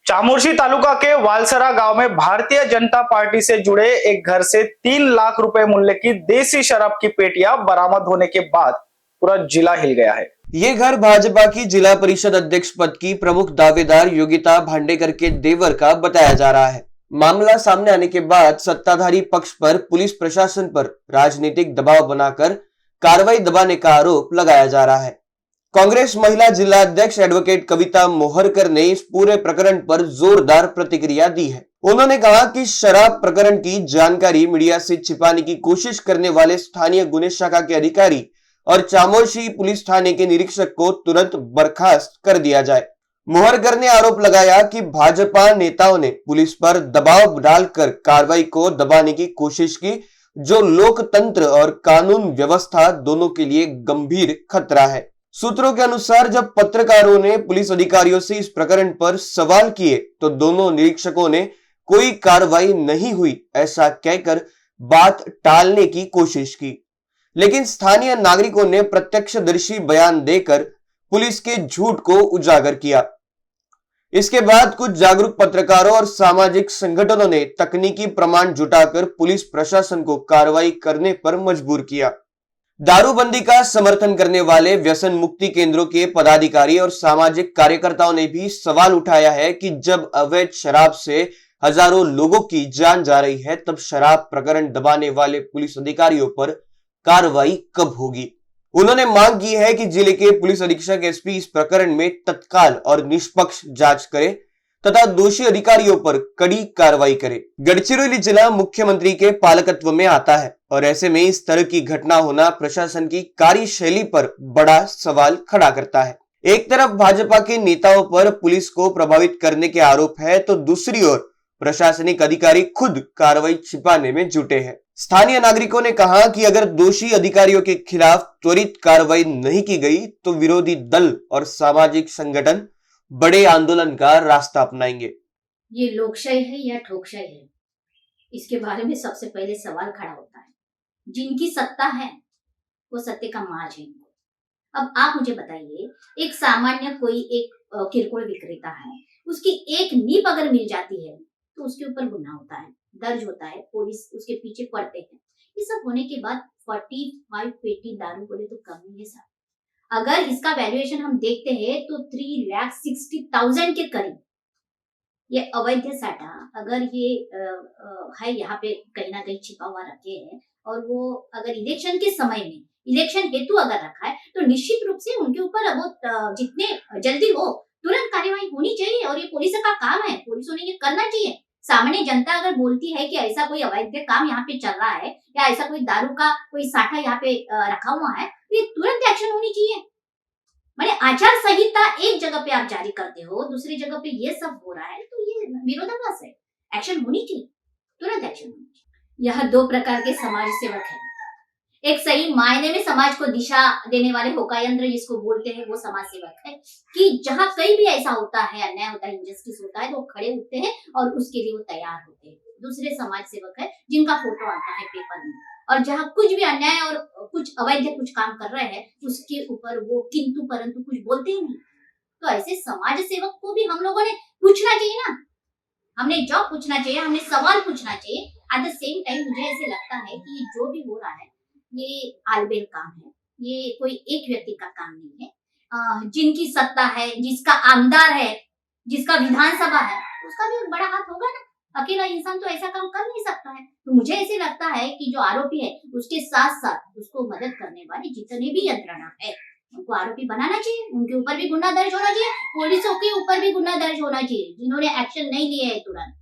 चामोर्शी तालुका के वालसरा गांव में भारतीय जनता पार्टी से जुड़े एक घर से 3 लाख रुपए मूल्य की देसी शराब की पेटियां बरामद होने के बाद पूरा जिला हिल गया है। ये घर भाजपा की जिला परिषद अध्यक्ष पद की प्रमुख दावेदार योगिता भांडेकर के देवर का बताया जा रहा है। मामला सामने आने के बाद सत्ताधारी पक्ष पर पुलिस प्रशासन पर राजनीतिक दबाव बनाकर कार्रवाई दबाने का आरोप लगाया जा रहा है। कांग्रेस महिला जिला अध्यक्ष एडवोकेट कविता मोहरकर ने इस पूरे प्रकरण पर जोरदार प्रतिक्रिया दी है। उन्होंने कहा कि शराब प्रकरण की जानकारी मीडिया से छिपाने की कोशिश करने वाले स्थानीय गुने शाखा के अधिकारी और चामोर्शी पुलिस थाने के निरीक्षक को तुरंत बर्खास्त कर दिया जाए। मोहरकर ने आरोप लगाया कि भाजपा नेताओं ने पुलिस पर दबाव डालकर कार्रवाई को दबाने की कोशिश की, जो लोकतंत्र और कानून व्यवस्था दोनों के लिए गंभीर खतरा है। सूत्रों के अनुसार जब पत्रकारों ने पुलिस अधिकारियों से इस प्रकरण पर सवाल किए तो दोनों निरीक्षकों ने कोई कार्रवाई नहीं हुई ऐसा कहकर बात टालने की कोशिश की, लेकिन स्थानीय नागरिकों ने प्रत्यक्षदर्शी बयान देकर पुलिस के झूठ को उजागर किया। इसके बाद कुछ जागरूक पत्रकारों और सामाजिक संगठनों ने तकनीकी प्रमाण जुटाकर पुलिस प्रशासन को कार्रवाई करने पर मजबूर किया। दारूबंदी का समर्थन करने वाले व्यसन मुक्ति केंद्रों के पदाधिकारी और सामाजिक कार्यकर्ताओं ने भी सवाल उठाया है कि जब अवैध शराब से हजारों लोगों की जान जा रही है, तब शराब प्रकरण दबाने वाले पुलिस अधिकारियों पर कार्रवाई कब होगी। उन्होंने मांग की है कि जिले के पुलिस अधीक्षक एसपी इस प्रकरण में तत्काल और निष्पक्ष जांच करे तथा दोषी अधिकारियों पर कड़ी कार्रवाई करे। गढ़चिरौली जिला मुख्यमंत्री के पालकत्व में आता है और ऐसे में इस तरह की घटना होना प्रशासन की कार्यशैली पर बड़ा सवाल खड़ा करता है। एक तरफ भाजपा के नेताओं पर पुलिस को प्रभावित करने के आरोप है, तो दूसरी ओर प्रशासनिक अधिकारी खुद कार्रवाई छिपाने में जुटे हैं। स्थानीय नागरिकों ने कहा कि अगर दोषी अधिकारियों के खिलाफ त्वरित कार्रवाई नहीं की गई तो विरोधी दल और सामाजिक संगठन बड़े आंदोलन का रास्ता अपनाएंगे। ये लोकशाही है या ठोकशाही है, इसके बारे में सबसे पहले सवाल खड़ा होता है। जिनकी सत्ता है वो सत्य का माज है। अब आप मुझे बताइए, एक सामान्य कोई एक किरकोळ विक्रेता है, उसकी एक नींब अगर मिल जाती है तो उसके ऊपर गुनाह होता है, दर्ज होता है, पुलिस उसके पीछे पड़ते हैं। ये सब होने के बाद 45 पेटी दारू बोले तो कम नहीं है साहब। अगर इसका वैल्यूएशन हम देखते हैं तो 3,60,000 के करीब ये अवैध साटा अगर ये है यहाँ पे कहीं ना कहीं छिपा हुआ रखे हैं, और वो अगर इलेक्शन के समय में इलेक्शन हेतु अगर रखा है तो निश्चित रूप से उनके ऊपर वो जितने जल्दी हो तुरंत कार्यवाही होनी चाहिए। और ये पुलिस का काम है, पुलिसों ने ये करना चाहिए। सामान्य जनता अगर बोलती है कि ऐसा कोई अवैध काम यहाँ पे चल रहा है या ऐसा कोई दारू का कोई साठा यहाँ पे रखा हुआ है, तो ये तुरंत एक्शन होनी चाहिए। मैंने आचार संहिता एक जगह पे आप जारी करते हो, दूसरी जगह पे ये सब हो रहा है, तो ये विरोधाभास है। एक्शन होनी चाहिए, तुरंत एक्शन होनी चाहिए। यह दो प्रकार के समाज सेवक है। एक सही मायने में समाज को दिशा देने वाले होकायंत्र जिसको बोलते हैं वो समाज सेवक है, कि जहां कहीं भी ऐसा होता है, अन्याय होता है, इंजस्टिस होता है, तो वो खड़े उठते हैं और उसके लिए वो तैयार होते हैं। दूसरे समाज सेवक है जिनका फोटो आता है पेपर में, और जहां कुछ भी अन्याय और कुछ अवैध कुछ काम कर रहे हैं उसके ऊपर वो किंतु परंतु कुछ बोलते ही नहीं। तो ऐसे समाज सेवक को भी हम लोगों ने पूछना चाहिए ना, हमने जॉब पूछना चाहिए, हमने सवाल पूछना चाहिए। एट द सेम टाइम मुझे ऐसे लगता है कि जो भी हो रहा है ये आलबेल काम है, ये कोई एक व्यक्ति का काम नहीं है। जिनकी सत्ता है, जिसका आमदार है, जिसका विधानसभा है, उसका भी बड़ा हाथ होगा ना। अकेला इंसान तो ऐसा काम कर नहीं सकता है। तो मुझे ऐसे लगता है कि जो आरोपी है उसके साथ साथ उसको मदद करने वाले जितने भी यंत्रणा है उनको आरोपी बनाना चाहिए, उनके ऊपर भी गुना दर्ज होना चाहिए, पुलिसों के ऊपर भी गुना दर्ज होना चाहिए जिन्होंने एक्शन नहीं लिए है तुरंत।